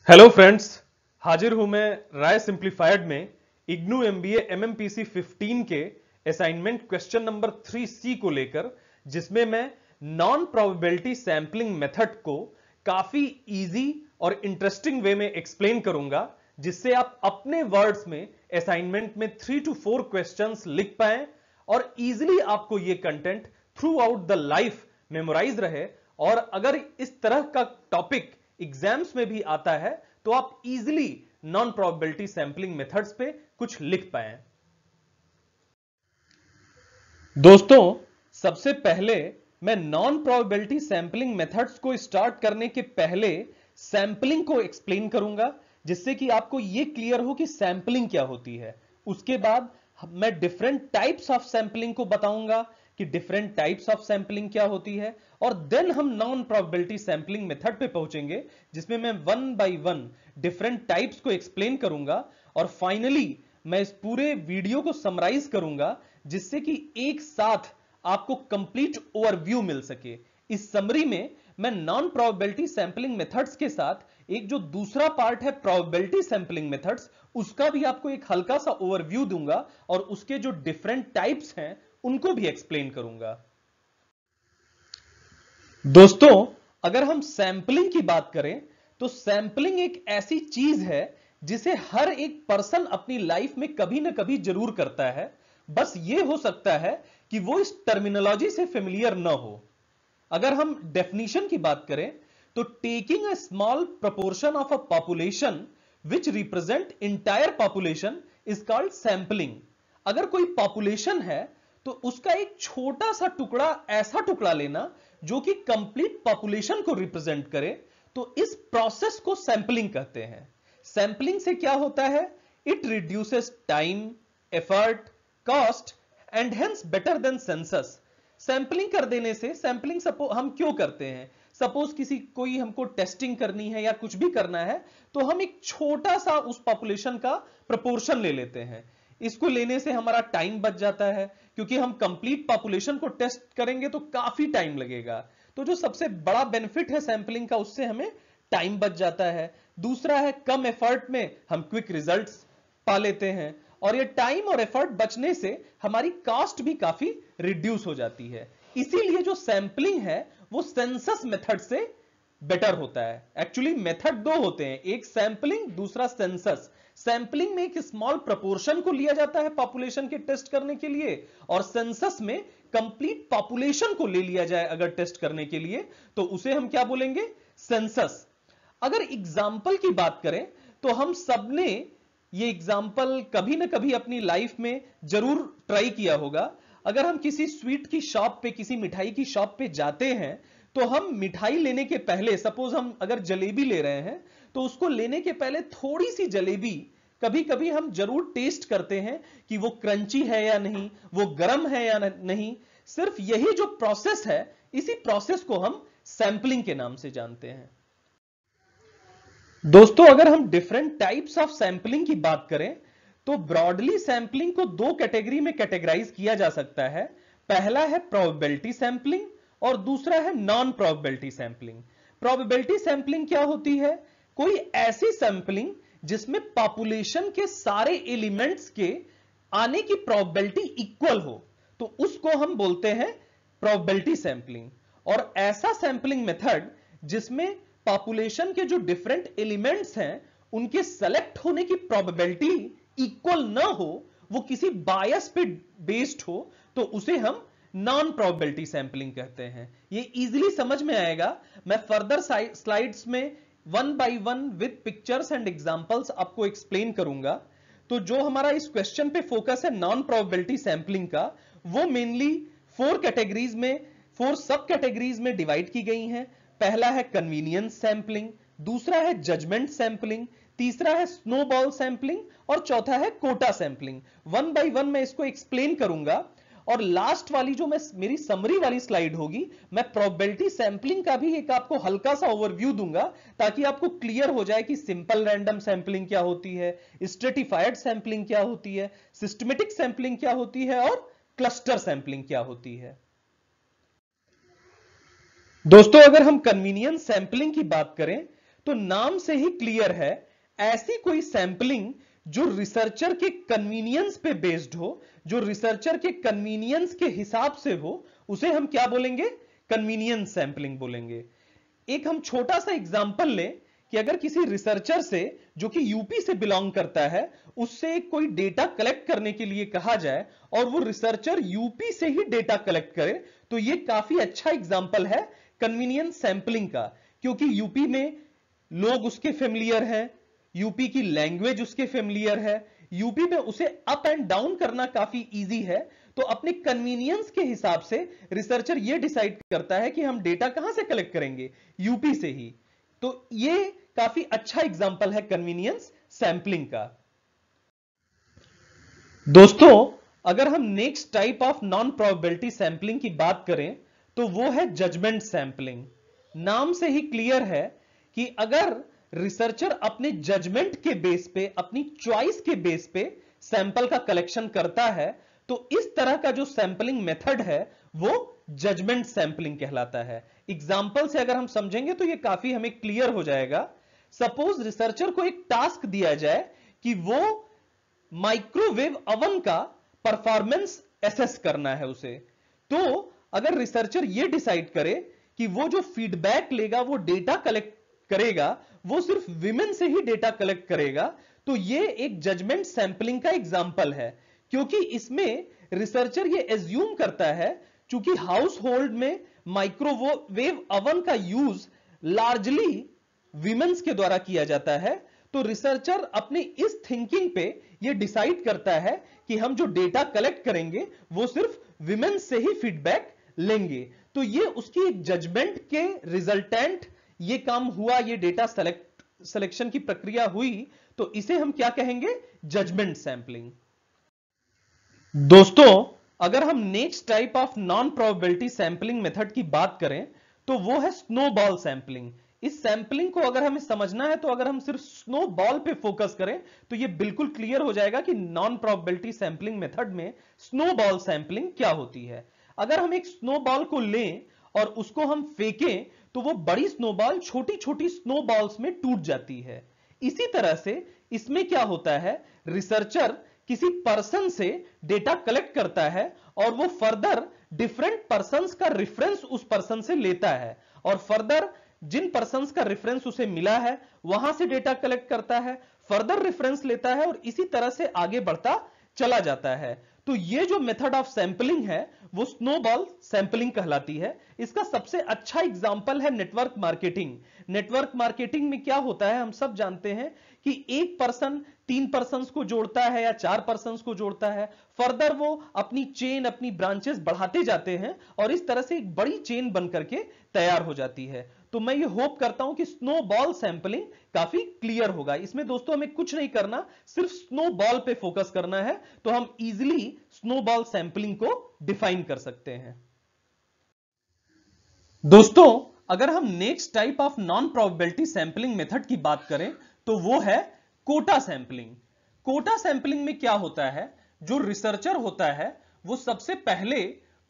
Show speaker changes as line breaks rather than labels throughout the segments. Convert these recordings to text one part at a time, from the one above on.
Hello friends, हाजिर हूं मैं राय सिंप्लीफाइड में इग्नू एमबीए एमएमपीसी 15 के असाइनमेंट क्वेश्चन नंबर 3C को लेकर, जिसमें मैं नॉन प्रोबेबिलिटी सैंपलिंग मेथड को काफी इजी और इंटरेस्टिंग वे में एक्सप्लेन करूंगा, जिससे आप अपने वर्ड्स में असाइनमेंट में 3 to 4 क्वेश्चंस लिख पाएं और इजीली आपको यह content throughout the life memorise रहे। और अगर इस तरह का टॉपिक एग्जाम्स में भी आता है तो आप easily non probability sampling methods पे कुछ लिख पाए। दोस्तों, सबसे पहले मैं नॉन प्रोबेबिलिटी सैंपलिंग मेथड्स को स्टार्ट करने के पहले सैंपलिंग को एक्सप्लेन करूंगा, जिससे कि आपको यह क्लियर हो कि सैंपलिंग क्या होती है। उसके बाद मैं डिफरेंट टाइप्स ऑफ सैंपलिंग को बताऊंगा कि डिफरेंट टाइप्स ऑफ सैंपलिंग क्या होती है, और देन हम नॉन प्रोबेबिलिटी सैंपलिंग मेथड पे पहुंचेंगे, जिसमें मैं one by one different types को एक्सप्लेन करूंगा और फाइनली मैं इस पूरे वीडियो को समराइज करूंगा, जिससे कि एक साथ आपको कंप्लीट ओवरव्यू मिल सके। इस समरी में मैं नॉन प्रोबेबिलिटी सैंपलिंग मेथड्स के साथ एक जो दूसरा पार्ट है प्रोबेबिलिटी सैंपलिंग मेथड्स, उसका भी आपको एक हल्का सा ओवरव्यू दूंगा और उसके जो डिफरेंट टाइप्स हैं उनको भी एक्सप्लेन करूंगा। दोस्तों, अगर हम सैंपलिंग की बात करें तो सैंपलिंग एक ऐसी चीज है जिसे हर एक पर्सन अपनी लाइफ में कभी ना कभी जरूर करता है। बस यह हो सकता है कि वो इस टर्मिनोलॉजी से फेमिलियर ना हो। अगर हम डेफिनेशन की बात करें तो taking a small proportion of a population which represent entire population is called sampling. अगर कोई पॉपुलेशन है तो उसका एक छोटा सा टुकड़ा, ऐसा टुकड़ा लेना जो कि कंप्लीट पॉपुलेशन को रिप्रेजेंट करे, तो इस प्रोसेस को सैंपलिंग कहते हैं। सैंपलिंग से क्या होता है? It reduces time, effort, cost and hence better than census. Sampling कर देने से, सैंपलिंग हम क्यों करते हैं? सपोज कोई हमको टेस्टिंग करनी है या कुछ भी करना है, तो हम एक छोटा सा उस पॉपुलेशन का प्रोपोर्शन ले लेते हैं। इसको लेने से हमारा टाइम बच जाता है, क्योंकि हम कंप्लीट पॉपुलेशन को टेस्ट करेंगे तो काफी टाइम लगेगा। तो जो सबसे बड़ा बेनिफिट है सैंपलिंग का, उससे हमें टाइम बच जाता है। दूसरा है कम एफर्ट में हम क्विक रिजल्ट्स पा लेते हैं, और ये टाइम और एफर्ट बचने से हमारी कॉस्ट भी काफी रिड्यूस हो जाती है। इसीलिए जो सैंपलिंग है वो सेंसस मेथड से बेटर होता है। एक्चुअली मेथड दो होते हैं, एक सैंपलिंग, दूसरा सेंसस। सैंपलिंग में एक स्मॉल प्रोपोर्शन को लिया जाता है पॉपुलेशन के टेस्ट करने के लिए, और सेंसस में कंप्लीट पॉपुलेशन को ले लिया जाए अगर टेस्ट करने के लिए, तो उसे हम क्या बोलेंगे? सेंसस। अगर एग्जाम्पल की बात करें तो हम सबने ये एग्जाम्पल कभी ना कभी अपनी लाइफ में जरूर ट्राई किया होगा। अगर हम किसी स्वीट की शॉप पे, किसी मिठाई की शॉप पे जाते हैं, तो हम मिठाई लेने के पहले, सपोज हम अगर जलेबी ले रहे हैं, तो उसको लेने के पहले थोड़ी सी जलेबी कभी कभी हम जरूर टेस्ट करते हैं कि वो क्रंची है या नहीं, वो गर्म है या नहीं। सिर्फ यही जो प्रोसेस है, इसी प्रोसेस को हम सैंपलिंग के नाम से जानते हैं। दोस्तों, अगर हम डिफरेंट टाइप्स ऑफ सैंपलिंग की बात करें तो ब्रॉडली सैंपलिंग को दो कैटेगरी में कैटेगराइज किया जा सकता है। पहला है प्रोबेबिलिटी सैंपलिंग और दूसरा है non probability sampling. Probability sampling क्या होती है? कोई ऐसी सैंपलिंग जिसमें पॉपुलेशन के सारे एलिमेंट्स के आने की प्रोबेबिलिटी इक्वल हो, तो उसको हम बोलते हैं प्रोबेबिलिटी सैंपलिंग। और ऐसा सैंपलिंग मेथड जिसमें पॉपुलेशन के जो डिफरेंट एलिमेंट्स हैं उनके सेलेक्ट होने की प्रोबेबिलिटी इक्वल ना हो, वो किसी बायस पे बेस्ड हो, तो उसे हम नॉन प्रोबेबिलिटी सैंपलिंग कहते हैं। ये इजीली समझ में आएगा। मैं फर्दर स्लाइड्स में one by one with pictures and examples आपको एक्सप्लेन करूंगा। तो जो हमारा इस क्वेश्चन पे फोकस है नॉन प्रोबेबिलिटी सैंपलिंग का, वो मेनली फोर सब कैटेगरीज में डिवाइड की गई हैं। पहला है कन्वीनियंस सैंपलिंग, दूसरा है जजमेंट सैंपलिंग, तीसरा है स्नोबॉल सैंपलिंग और चौथा है quota sampling. One by one मैं इसको एक्सप्लेन करूंगा, और लास्ट वाली जो मेरी समरी वाली स्लाइड होगी, मैं प्रोबेबिलिटी सैंपलिंग का भी एक आपको हल्का सा ओवरव्यू दूंगा, ताकि आपको क्लियर हो जाए कि सिंपल रैंडम सैंपलिंग क्या होती है, स्ट्रेटिफाइड सैंपलिंग क्या होती है, सिस्टमेटिक सैंपलिंग क्या होती है और क्लस्टर सैंपलिंग क्या होती है। दोस्तों, अगर हम कन्वीनियंस सैंपलिंग की बात करें तो नाम से ही क्लियर है, ऐसी कोई सैंपलिंग जो रिसर्चर के कन्वीनियंस पे बेस्ड हो, जो रिसर्चर के कन्वीनियंस के हिसाब से हो, उसे हम क्या बोलेंगे? कन्वीनियंस सैंपलिंग बोलेंगे। एक हम छोटा सा एग्जांपल लें कि अगर किसी रिसर्चर से जो कि यूपी से बिलोंग करता है, उससे कोई डेटा कलेक्ट करने के लिए कहा जाए और वो रिसर्चर यूपी से ही डेटा कलेक्ट करे, तो ये काफी अच्छा एग्जांपल है कन्वीनियंस सैंपलिंग का, क्योंकि यूपी में लोग उसके फेमिलियर हैं, यूपी की लैंग्वेज उसके फेमिलियर है, यूपी में उसे अप एंड डाउन करना काफी इजी है। तो अपने कन्वीनियंस के हिसाब से रिसर्चर ये डिसाइड करता है कि हम डेटा कहां से कलेक्ट करेंगे, यूपी से ही। तो ये काफी अच्छा एग्जांपल है कन्वीनियंस सैंपलिंग का। दोस्तों, अगर हम next type of non probability sampling की बात करें तो वो है जजमेंट सैंपलिंग। नाम से ही क्लियर है कि अगर रिसर्चर अपने जजमेंट के बेस पे, अपनी चॉइस के बेस पे सैंपल का कलेक्शन करता है, तो इस तरह का जो सैंपलिंग मेथड है वो जजमेंट सैंपलिंग कहलाता है। एग्जांपल से अगर हम समझेंगे तो ये काफी हमें क्लियर हो जाएगा। सपोज रिसर्चर को एक टास्क दिया जाए कि वो माइक्रोवेव ओवन का परफॉर्मेंस एसेस करना है उसे। तो अगर रिसर्चर ये डिसाइड करे कि वो जो फीडबैक लेगा, वो डेटा कलेक्ट करेगा, वो सिर्फ विमेन से ही डेटा कलेक्ट करेगा, तो ये एक जजमेंट सैंपलिंग का एग्जांपल है, क्योंकि इसमें रिसर्चर ये एज्यूम करता है चूंकि हाउस होल्ड में माइक्रोवेव ओवन का यूज लार्जली विमेन्स के द्वारा किया जाता है, तो रिसर्चर अपने इस थिंकिंग पे ये डिसाइड करता है कि हम जो डेटा कलेक्ट करेंगे वो सिर्फ विमेन से ही फीडबैक लेंगे। तो ये उसकी एक जजमेंट के रिजल्टेंट ये काम हुआ, ये डेटा सिलेक्शन की प्रक्रिया हुई, तो इसे हम क्या कहेंगे? Judgment sampling. दोस्तों, अगर हम next type of non probability sampling method की बात करें तो वो है स्नोबॉल सैंपलिंग। इस सैंपलिंग को अगर हमें समझना है तो अगर हम सिर्फ स्नोबॉल पे फोकस करें तो ये बिल्कुल क्लियर हो जाएगा कि नॉन प्रोबेबिलिटी सैंपलिंग मेथड में स्नोबॉल सैंपलिंग क्या होती है। अगर हम एक स्नोबॉल को लें और उसको हम फेंकें तो वो बड़ी स्नोबॉल छोटी छोटी स्नोबॉल्स में टूट जाती है। इसी तरह से इसमें क्या होता है, रिसर्चर किसी पर्सन से डेटा कलेक्ट करता है और वो फर्दर डिफरेंट पर्संस का रेफरेंस उस पर्सन से लेता है और फर्दर जिन पर्संस का रेफरेंस उसे मिला है वहां से डेटा कलेक्ट करता है, फर्दर रेफरेंस लेता है और इसी तरह से आगे बढ़ता चला जाता है। तो ये जो मेथड ऑफ सैंपलिंग है वो स्नोबॉल सैंपलिंग कहलाती है। इसका सबसे अच्छा एग्जांपल है नेटवर्क मार्केटिंग। नेटवर्क मार्केटिंग में क्या होता है, हम सब जानते हैं कि एक पर्सन 3 पर्संस को जोड़ता है या 4 पर्संस को जोड़ता है, फर्दर वो अपनी चेन, अपनी ब्रांचेस बढ़ाते जाते हैं और इस तरह से एक बड़ी चेन बनकर के तैयार हो जाती है। तो मैं ये होप करता हूं कि स्नोबॉल सैंपलिंग काफी क्लियर होगा। इसमें दोस्तों हमें कुछ नहीं करना, सिर्फ स्नोबॉल पे फोकस करना है, तो हम इजीली स्नोबॉल सैंपलिंग को डिफाइन कर सकते हैं। दोस्तों, अगर हम next type of non probability sampling method की बात करें तो वो है कोटा सैंपलिंग। कोटा सैंपलिंग में क्या होता है, जो रिसर्चर होता है वो सबसे पहले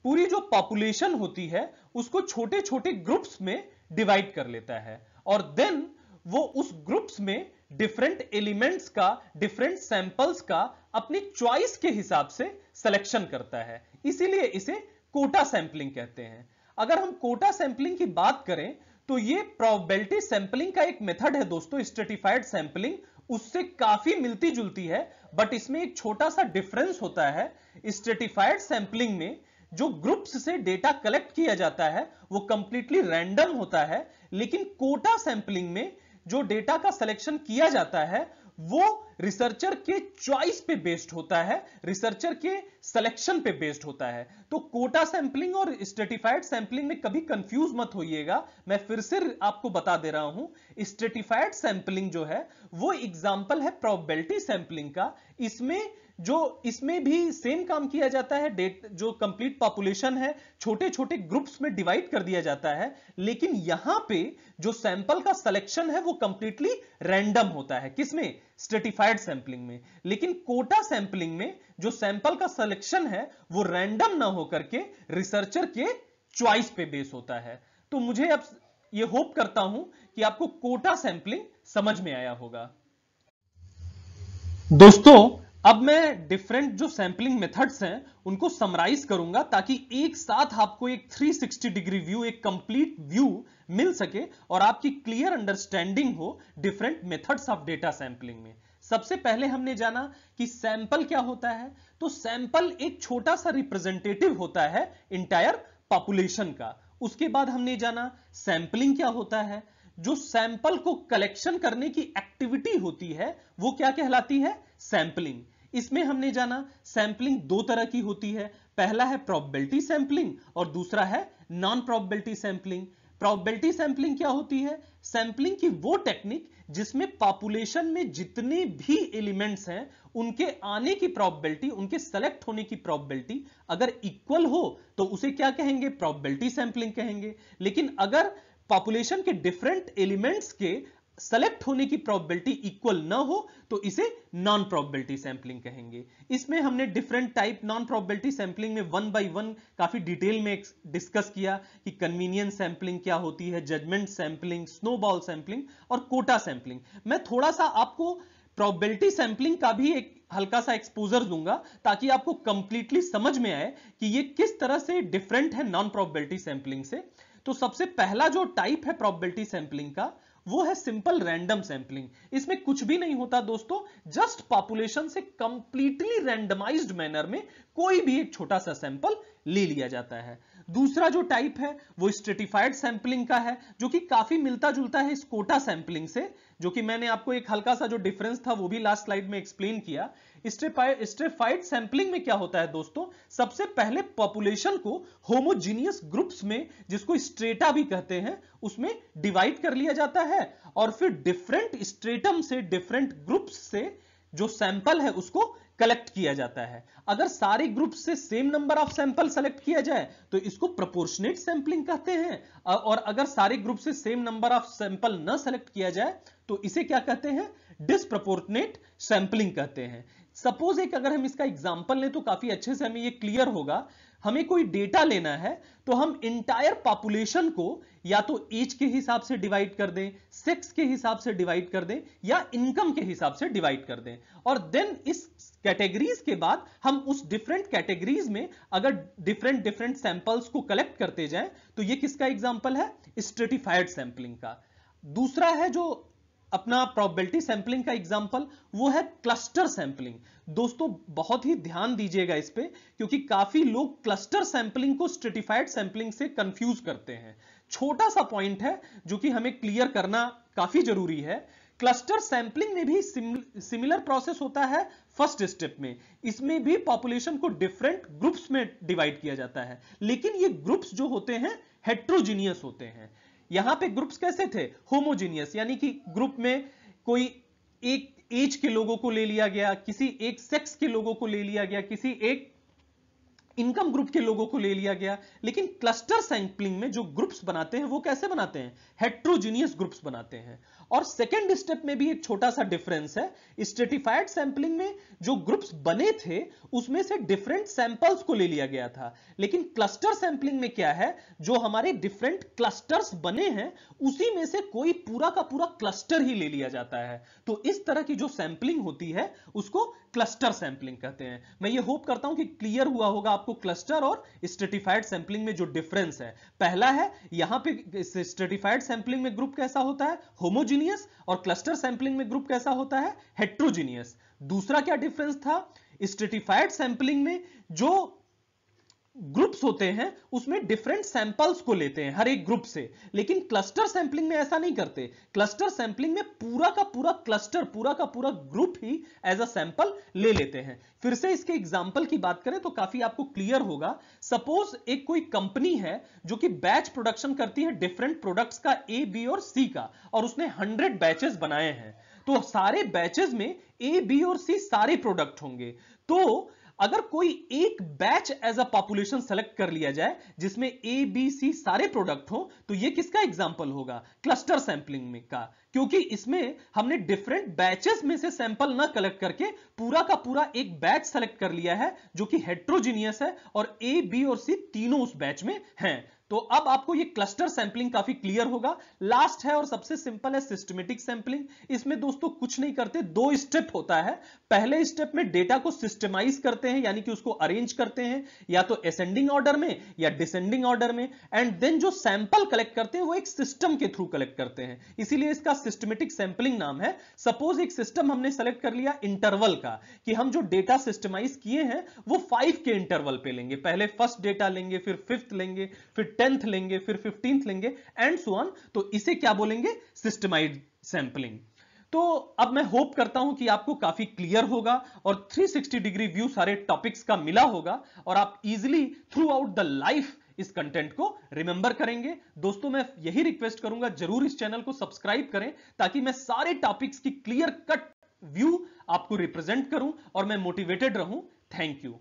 पूरी जो पॉपुलेशन होती है उसको छोटे छोटे ग्रुप्स में डिवाइड कर लेता है और देन वो उस ग्रुप्स में डिफरेंट एलिमेंट्स का, डिफरेंट सैंपल्स का अपनी चॉइस के हिसाब से सिलेक्शन करता है। इसीलिए इसे कोटा सैंपलिंग कहते हैं। अगर हम कोटा सैंपलिंग की बात करें तो ये प्रोबेबिलिटी सैंपलिंग का एक मेथड है दोस्तों, स्ट्रेटिफाइड सैंपलिंग, उससे काफी मिलती जुलती है, बट इसमें एक छोटा सा डिफरेंस होता है। स्ट्रेटिफाइड सैंपलिंग में जो ग्रुप्स से डेटा कलेक्ट किया जाता है वो कंप्लीटली रैंडम होता है, लेकिन कोटा सैंपलिंग में जो डेटा का सिलेक्शन किया जाता है वो रिसर्चर के चॉइस पे बेस्ड होता है, रिसर्चर के सिलेक्शन पे बेस्ड होता है। तो कोटा सैंपलिंग और स्ट्रेटिफाइड सैंपलिंग में कभी कंफ्यूज मत होइएगा, मैं फिर से आपको बता दे रहा हूं। स्ट्रेटिफाइड सैंपलिंग जो है वो एग्जांपल है प्रोबेबिलिटी सैंपलिंग का। इसमें भी सेम काम किया जाता है, जो कंप्लीट पॉपुलेशन है छोटे छोटे ग्रुप्स में डिवाइड कर दिया जाता है, लेकिन यहां पे जो सैंपल का सिलेक्शन है वो कंप्लीटली रैंडम होता है। किसमें? स्ट्रेटिफाइड सैंपलिंग में। लेकिन कोटा सैंपलिंग में जो सैंपल का सिलेक्शन है वो रैंडम ना होकर के रिसर्चर के चॉइस पे बेस होता है। तो मुझे अब ये होप करता हूं कि आपको कोटा सैंपलिंग समझ में आया होगा। दोस्तों अब मैं डिफरेंट जो सैंपलिंग मेथड्स हैं उनको समराइज करूंगा ताकि एक साथ आपको एक 360 डिग्री व्यू, एक कंप्लीट व्यू मिल सके और आपकी क्लियर अंडरस्टैंडिंग हो different methods of data sampling में। सबसे पहले हमने जाना कि सैंपल क्या होता है। तो सैंपल एक छोटा सा रिप्रेजेंटेटिव होता है इंटायर पॉपुलेशन का। उसके बाद हमने जाना सैंपलिंग क्या होता है। जो सैंपल को कलेक्शन करने की एक्टिविटी होती है वो क्या कहलाती है, सैंपलिंग। इसमें हमने जाना सैंपलिंग दो तरह की होती है, पहला है प्रोबेबिलिटी सैंपलिंग और दूसरा है non probability sampling. Probability sampling क्या होती है, सैंपलिंग की वो टेक्निक जिसमें पॉपुलेशन में जितने भी एलिमेंट्स हैं उनके आने की प्रोबेबिलिटी, उनके सेलेक्ट होने की प्रोबेबिलिटी अगर इक्वल हो तो उसे क्या कहेंगे, प्रोबेबिलिटी सैंपलिंग कहेंगे। लेकिन अगर पॉपुलेशन के डिफरेंट एलिमेंट्स के सेलेक्ट होने की प्रोबेबिलिटी इक्वल ना हो तो इसे नॉन प्रोबेबिलिटी सैंपलिंग कहेंगे। इसमें हमने different type non probability sampling में वन बाय वन काफी डिटेल में डिस्कस किया कि कन्वीनियंस सैंपलिंग क्या होती है, जजमेंट सैंपलिंग, स्नोबॉल सैंपलिंग और कोटा सैंपलिंग। मैं थोड़ा सा आपको प्रोबेबिलिटी सैंपलिंग का भी एक हल्का सा एक्सपोजर दूंगा ताकि आपको कंप्लीटली समझ में आए कि ये किस तरह से डिफरेंट है नॉन प्रोबेबिलिटी सैंपलिंग से। तो सबसे पहला जो टाइप है प्रोबेबिलिटी सैंपलिंग का वो है सिंपल रैंडम सैंपलिंग। इसमें कुछ भी नहीं होता दोस्तों, जस्ट पॉपुलेशन से कंप्लीटली रैंडमाइज्ड मैनर में कोई भी एक छोटा सा सैंपल ले लिया जाता है। दूसरा जो टाइप है वो स्ट्रेटिफाइड सैंपलिंग का है जो कि काफी मिलता जुलता है इस कोटा सैंपलिंग से, जो कि मैंने आपको एक हल्का सा जो डिफरेंस था वो भी लास्ट स्लाइड में एक्सप्लेन किया। स्ट्रेटिफाइड सैंपलिंग में क्या होता है दोस्तों, सबसे पहले पॉपुलेशन को होमोजीनियस ग्रुप्स में, जिसको स्ट्रेटा भी कहते हैं, उसमें डिवाइड कर लिया जाता है और फिर डिफरेंट स्ट्रेटम से, डिफरेंट ग्रुप्स से जो सैंपल है उसको कलेक्ट किया जाता है। अगर सारे ग्रुप से same number of sample select किया जाए तो इसको प्रोपोर्शनेट सैंपलिंग कहते हैं, और अगर सारे ग्रुप से सेम नंबर ऑफ सैंपल न सेलेक्ट किया जाए तो इसे क्या कहते हैं, डिस्प्रोपोर्शनेट सैंपलिंग कहते हैं। सपोज एक अगर हम इसका एग्जांपल लें तो काफी अच्छे से हमें ये क्लियर होगा। हमें कोई डेटा लेना है तो हम इंटायर पॉपुलेशन को या तो एज के हिसाब से डिवाइड कर दें, सेक्स के हिसाब से डिवाइड कर दें या इनकम के हिसाब से डिवाइड कर दें, और देन इस कैटेगरीज के बाद हम उस डिफरेंट कैटेगरीज में अगर डिफरेंट डिफरेंट सैंपल्स को कलेक्ट करते जाएं तो ये किसका एग्जांपल है, स्ट्रेटिफाइड सैंपलिंग का। दूसरा है जो अपना प्रोबेबिलिटी सैंपलिंग का एग्जांपल, वो है क्लस्टर सैंपलिंग। दोस्तों बहुत ही ध्यान दीजिएगा इस पे, क्योंकि काफी लोग क्लस्टर सैंपलिंग को स्ट्रेटिफाइड सैंपलिंग से कंफ्यूज करते हैं। छोटा सा पॉइंट है जो कि हमें क्लियर करना काफी जरूरी है। क्लस्टर सैंपलिंग में भी सिमिलर प्रोसेस होता है फर्स्ट स्टेप में। इसमें भी पॉपुलेशन को डिफरेंट ग्रुप्स में डिवाइड किया जाता है, लेकिन ये ग्रुप्स जो होते हैं हेट्रोजीनियस होते हैं। यहां पे ग्रुप्स कैसे थे, होमोजीनियस, यानी कि ग्रुप में कोई एक एज के लोगों को ले लिया गया, किसी एक सेक्स के लोगों को ले लिया गया, किसी एक इनकम ग्रुप के लोगों को ले लिया गया। लेकिन क्लस्टर सैंपलिंग में जो ग्रुप्स बनाते हैं वो कैसे बनाते हैं, हेट्रोजीनियस ग्रुप्स बनाते हैं। और सेकेंड स्टेप में भी एक छोटा सा डिफरेंस है। स्ट्रेटिफाइड सैंपलिंग में जो ग्रुप्स बने थे उसमें से डिफरेंट सैंपल्स को ले लिया गया था, लेकिन क्लस्टर सैंपलिंग में क्या है, जो हमारे डिफरेंट क्लस्टर्स बने हैं उसी में से कोई पूरा का पूरा क्लस्टर ही ले लिया जाता है। तो इस तरह की जो सैंपलिंग होती है उसको क्लस्टर सैंपलिंग कहते हैं। मैं ये होप करता हूं कि क्लियर हुआ होगा आपको क्लस्टर और स्ट्रेटिफाइड सैंपलिंग में जो डिफरेंस है। पहला है यहां पे स्ट्रेटिफाइड सैंपलिंग में ग्रुप कैसा होता है, होमोजीनियस, और क्लस्टर सैंपलिंग में ग्रुप कैसा होता है, हेट्रोजीनियस। दूसरा क्या डिफरेंस था, स्ट्रेटिफाइड सैंपलिंग में जो ग्रुप्स होते हैं उसमें डिफरेंट सैंपल्स को लेते हैं हर एक ग्रुप से, लेकिन क्लस्टर सैंपलिंग में ऐसा नहीं करते। क्लस्टर सैंपलिंग में पूरा का पूरा क्लस्टर, पूरा का पूरा ग्रुप ही एज अ सैंपल ले लेते हैं। फिर से इसके एग्जांपल की बात करें तो काफी आपको क्लियर होगा। सपोज एक कोई कंपनी है जो कि बैच प्रोडक्शन करती है डिफरेंट प्रोडक्ट्स का, ए, बी और सी का, और उसने 100 बैचेस बनाए हैं। तो सारे बैचेस में ए, बी और सी सारे प्रोडक्ट होंगे। तो अगर कोई एक batch as a population select कर लिया जाए जिसमें ए, बी, सी सारे प्रोडक्ट हो, तो ये किसका एग्जांपल होगा, क्लस्टर सैंपलिंग में का, क्योंकि इसमें हमने डिफरेंट बैचेस में से सैंपल ना कलेक्ट करके पूरा का पूरा एक बैच सेलेक्ट कर लिया है जो कि हेट्रोजीनियस है और ए, बी और सी तीनों उस बैच में हैं। तो अब आपको ये क्लस्टर सैंपलिंग काफी क्लियर होगा। लास्ट है और सबसे सिंपल है सिस्टमेटिक सैंपलिंग। इसमें दोस्तों कुछ नहीं करते, 2 स्टेप होता है। पहले स्टेप में डेटा को सिस्टमाइज करते हैं, यानी कि उसको अरेंज करते हैं या तो असेंडिंग ऑर्डर में या डिसेंडिंग ऑर्डर में, एंड देन जो सैंपल कलेक्ट करते हैं वो एक सिस्टम के थ्रू कलेक्ट करते हैं, इसीलिए इसका सिस्टमेटिक सैंपलिंग नाम है। सपोज एक सिस्टम हमने सेलेक्ट कर लिया इंटरवल का, कि हम जो डेटा सिस्टमाइज किए हैं वो 5 के इंटरवल पे लेंगे, पहले फर्स्ट डेटा लेंगे, फिर 5th लेंगे, फिर 10th लेंगे, फिर 15th लेंगे एंड सो ऑन। तो इसे क्या बोलेंगे? Systemised sampling. तो अब मैं होप करता हूं कि आपको काफी क्लियर होगा और 360 डिग्री व्यू सारे टॉपिक्स का मिला होगा और आप easily through out the life इस कंटेंट को रिमेंबर करेंगे। दोस्तों मैं यही रिक्वेस्ट करूंगा, जरूर इस चैनल को सब्सक्राइब करें ताकि मैं सारे टॉपिक्स की क्लियर कट व्यू आपको रिप्रेजेंट करूं और मैं मोटिवेटेड रहूं। Thank you.